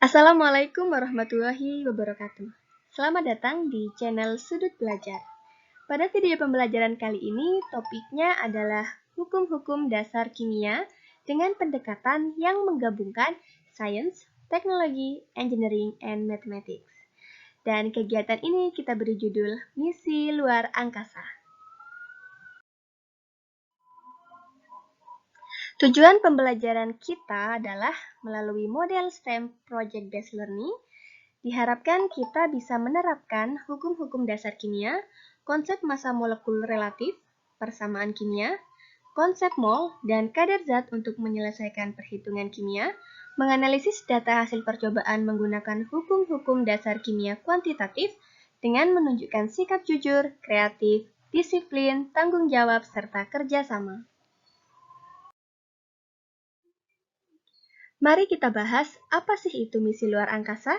Assalamualaikum warahmatullahi wabarakatuh. Selamat datang di channel Sudut Belajar. Pada video pembelajaran kali ini, topiknya adalah hukum-hukum dasar kimia dengan pendekatan yang menggabungkan sains, teknologi, engineering, and mathematics. Dan kegiatan ini kita beri judul Misi Luar Angkasa. Tujuan pembelajaran kita adalah melalui model STEM Project Based Learning. Diharapkan kita bisa menerapkan hukum-hukum dasar kimia, konsep massa molekul relatif, persamaan kimia, konsep mol, dan kadar zat untuk menyelesaikan perhitungan kimia, menganalisis data hasil percobaan menggunakan hukum-hukum dasar kimia kuantitatif dengan menunjukkan sikap jujur, kreatif, disiplin, tanggung jawab, serta kerjasama. Mari kita bahas apa sih itu misi luar angkasa?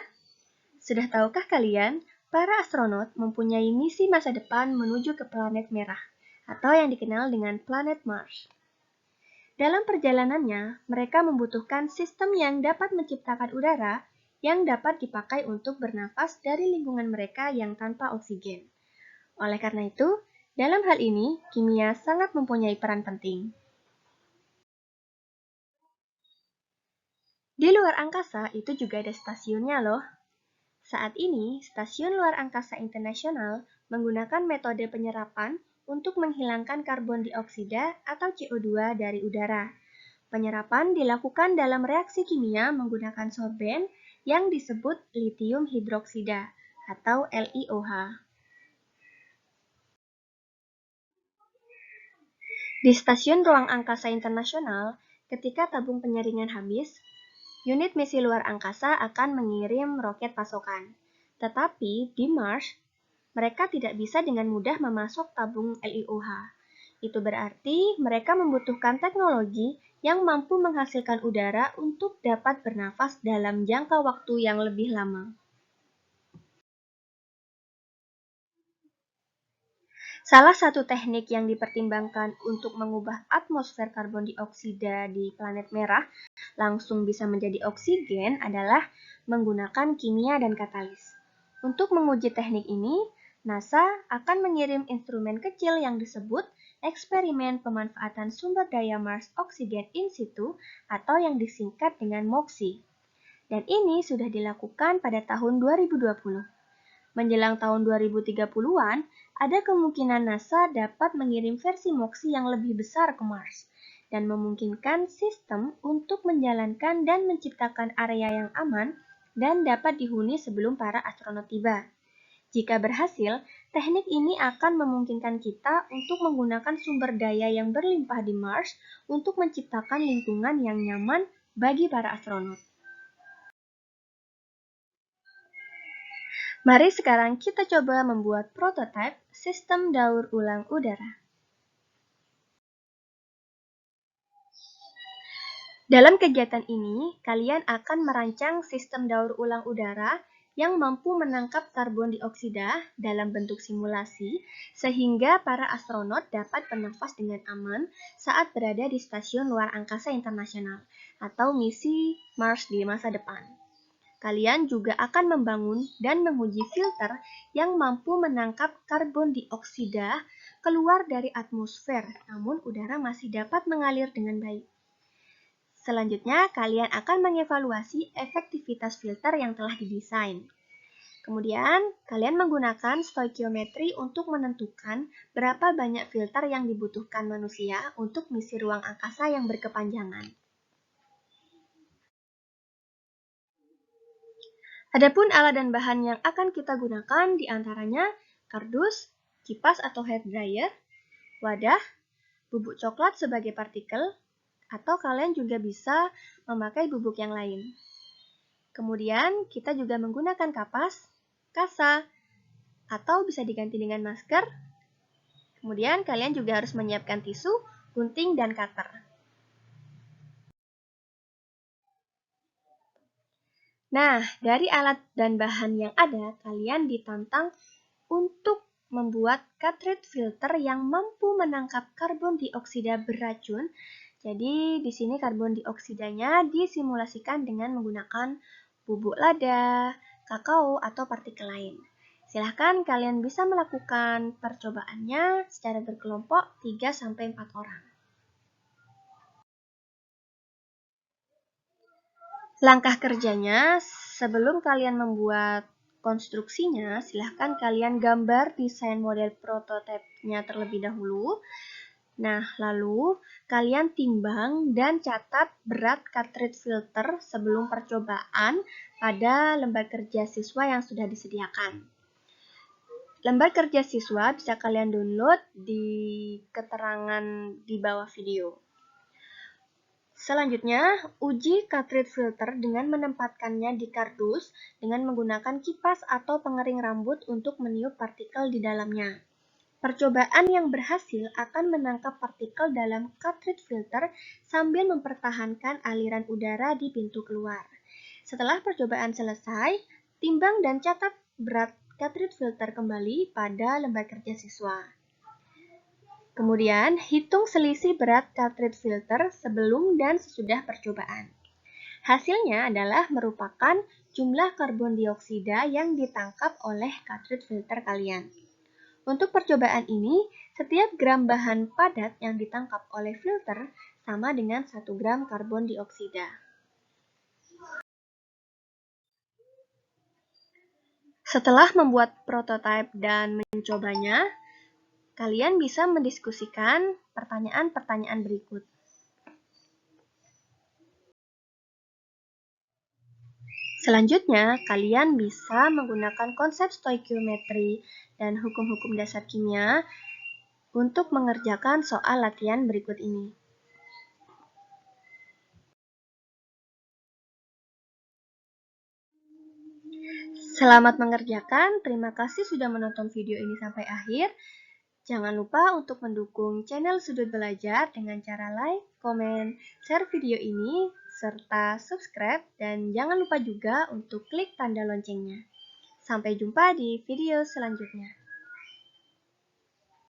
Sudah tahukah kalian, para astronot mempunyai misi masa depan menuju ke planet merah, atau yang dikenal dengan planet Mars. Dalam perjalanannya, mereka membutuhkan sistem yang dapat menciptakan udara yang dapat dipakai untuk bernafas dari lingkungan mereka yang tanpa oksigen. Oleh karena itu, dalam hal ini, kimia sangat mempunyai peran penting. Di luar angkasa itu juga ada stasiunnya loh. Saat ini, Stasiun Luar Angkasa Internasional menggunakan metode penyerapan untuk menghilangkan karbon dioksida atau CO2 dari udara. Penyerapan dilakukan dalam reaksi kimia menggunakan sorben yang disebut litium hidroksida atau LiOH. Di Stasiun Ruang Angkasa Internasional, ketika tabung penyaringan habis, unit misi luar angkasa akan mengirim roket pasokan. Tetapi di Mars, mereka tidak bisa dengan mudah memasok tabung LiOH. Itu berarti mereka membutuhkan teknologi yang mampu menghasilkan udara untuk dapat bernafas dalam jangka waktu yang lebih lama. Salah satu teknik yang dipertimbangkan untuk mengubah atmosfer karbon dioksida di planet merah langsung bisa menjadi oksigen adalah menggunakan kimia dan katalis. Untuk menguji teknik ini, NASA akan mengirim instrumen kecil yang disebut Eksperimen Pemanfaatan Sumber Daya Mars Oksigen In Situ atau yang disingkat dengan MOXIE. Dan ini sudah dilakukan pada tahun 2020. Menjelang tahun 2030-an, ada kemungkinan NASA dapat mengirim versi MOXIE yang lebih besar ke Mars dan memungkinkan sistem untuk menjalankan dan menciptakan area yang aman dan dapat dihuni sebelum para astronot tiba. Jika berhasil, teknik ini akan memungkinkan kita untuk menggunakan sumber daya yang berlimpah di Mars untuk menciptakan lingkungan yang nyaman bagi para astronot. Mari sekarang kita coba membuat prototipe sistem daur ulang udara. Dalam kegiatan ini, kalian akan merancang sistem daur ulang udara yang mampu menangkap karbon dioksida dalam bentuk simulasi, sehingga para astronot dapat bernafas dengan aman saat berada di Stasiun Luar Angkasa Internasional atau misi Mars di masa depan. Kalian juga akan membangun dan menguji filter yang mampu menangkap karbon dioksida keluar dari atmosfer, namun udara masih dapat mengalir dengan baik. Selanjutnya, kalian akan mengevaluasi efektivitas filter yang telah didesain. Kemudian, kalian menggunakan stoikiometri untuk menentukan berapa banyak filter yang dibutuhkan manusia untuk misi ruang angkasa yang berkepanjangan. Adapun alat dan bahan yang akan kita gunakan diantaranya kardus, kipas atau hair dryer, wadah, bubuk coklat sebagai partikel, atau kalian juga bisa memakai bubuk yang lain. Kemudian kita juga menggunakan kapas, kasa, atau bisa diganti dengan masker. Kemudian kalian juga harus menyiapkan tisu, gunting, dan cutter. Nah, dari alat dan bahan yang ada, kalian ditantang untuk membuat cartridge filter yang mampu menangkap karbon dioksida beracun. Jadi, di sini karbon dioksidanya disimulasikan dengan menggunakan bubuk lada, kakao, atau partikel lain. Silahkan kalian bisa melakukan percobaannya secara berkelompok 3-4 orang. Langkah kerjanya, sebelum kalian membuat konstruksinya, silahkan kalian gambar desain model prototipenya terlebih dahulu. Nah, lalu kalian timbang dan catat berat cartridge filter sebelum percobaan pada lembar kerja siswa yang sudah disediakan. Lembar kerja siswa bisa kalian download di keterangan di bawah video. Selanjutnya, uji cartridge filter dengan menempatkannya di kardus dengan menggunakan kipas atau pengering rambut untuk meniup partikel di dalamnya. Percobaan yang berhasil akan menangkap partikel dalam cartridge filter sambil mempertahankan aliran udara di pintu keluar. Setelah percobaan selesai, timbang dan catat berat cartridge filter kembali pada lembar kerja siswa. Kemudian, hitung selisih berat cartridge filter sebelum dan sesudah percobaan. Hasilnya adalah merupakan jumlah karbon dioksida yang ditangkap oleh cartridge filter kalian. Untuk percobaan ini, setiap gram bahan padat yang ditangkap oleh filter sama dengan 1 gram karbon dioksida. Setelah membuat prototipe dan mencobanya, kalian bisa mendiskusikan pertanyaan-pertanyaan berikut. Selanjutnya, kalian bisa menggunakan konsep stoikiometri dan hukum-hukum dasar kimia untuk mengerjakan soal latihan berikut ini. Selamat mengerjakan, terima kasih sudah menonton video ini sampai akhir. Jangan lupa untuk mendukung channel Sudut Belajar dengan cara like, komen, share video ini, serta subscribe, dan jangan lupa juga untuk klik tanda loncengnya. Sampai jumpa di video selanjutnya.